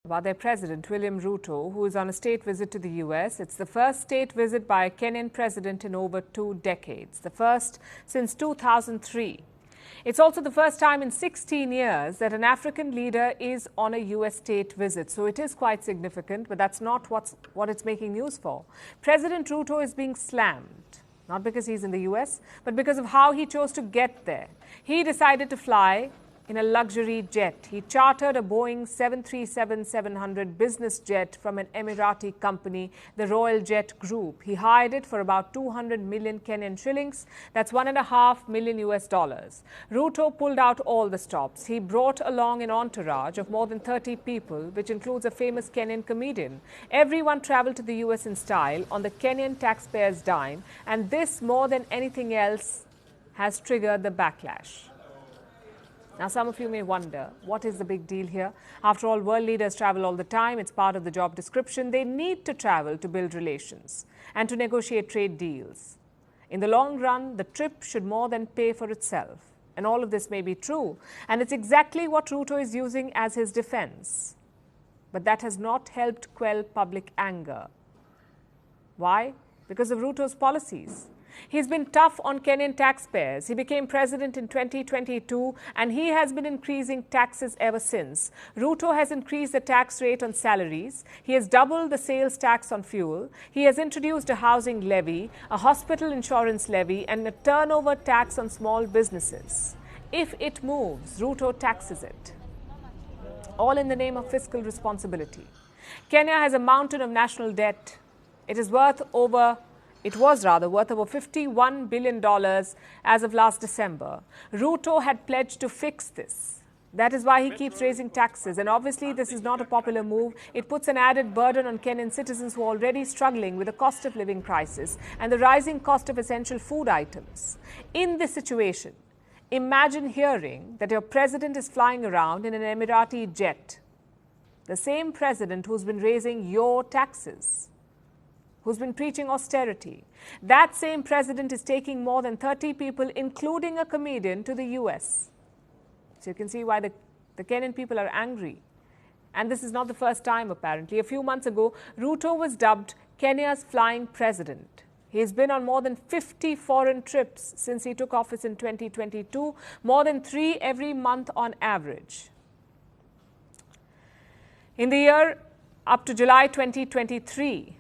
About their president, William Ruto, who is on a state visit to the US. It's the first state visit by a Kenyan president in over 2 decades, the first since 2003. It's also the first time in 16 years that an African leader is on a US state visit. So it is quite significant, but that's not what it's making news for. President Ruto is being slammed, not because he's in the US, but because of how he chose to get there. He decided to fly in a luxury jet. He chartered a Boeing 737-700 business jet from an Emirati company, the Royal Jet Group. He hired it for about 200 million Kenyan shillings. That's $1.5 million US. Ruto pulled out all the stops. He brought along an entourage of more than 30 people, which includes a famous Kenyan comedian. Everyone traveled to the US in style on the Kenyan taxpayers' dime, and this, more than anything else, has triggered the backlash. Now, some of you may wonder, what is the big deal here? After all, world leaders travel all the time. It's part of the job description. They need to travel to build relations and to negotiate trade deals. In the long run, the trip should more than pay for itself. And all of this may be true. And it's exactly what Ruto is using as his defense. But that has not helped quell public anger. Why? Because of Ruto's policies. He's been tough on Kenyan taxpayers. He became president in 2022 and he has been increasing taxes ever since. Ruto has increased the tax rate on salaries. He has doubled the sales tax on fuel. He has introduced a housing levy, a hospital insurance levy, and a turnover tax on small businesses. If it moves, Ruto taxes it. All in the name of fiscal responsibility. Kenya has a mountain of national debt. It was worth over $51 billion as of last December. Ruto had pledged to fix this. That is why he keeps raising taxes. And obviously, this is not a popular move. It puts an added burden on Kenyan citizens who are already struggling with the cost of living crisis and the rising cost of essential food items. In this situation, imagine hearing that your president is flying around in an Emirati jet. The same president who's been raising your taxes, who's been preaching austerity. That same president is taking more than 30 people, including a comedian, to the US. So you can see why the Kenyan people are angry. And this is not the first time, apparently. A few months ago, Ruto was dubbed Kenya's flying president. He's been on more than 50 foreign trips since he took office in 2022, more than 3 every month on average. In the year up to July 2023,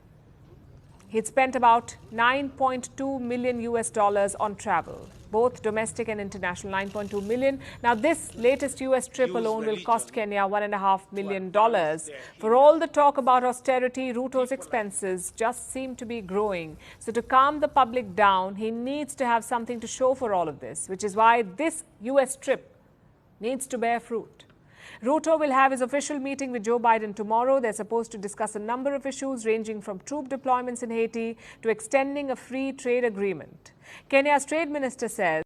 he'd spent about $9.2 million US on travel, both domestic and international, 9.2 million. Now, this latest US trip alone will cost Kenya $1.5 million. For all the talk about austerity, Ruto's expenses just seem to be growing. So to calm the public down, he needs to have something to show for all of this, which is why this US trip needs to bear fruit. Ruto will have his official meeting with Joe Biden tomorrow. They're supposed to discuss a number of issues ranging from troop deployments in Haiti to extending a free trade agreement. Kenya's trade minister says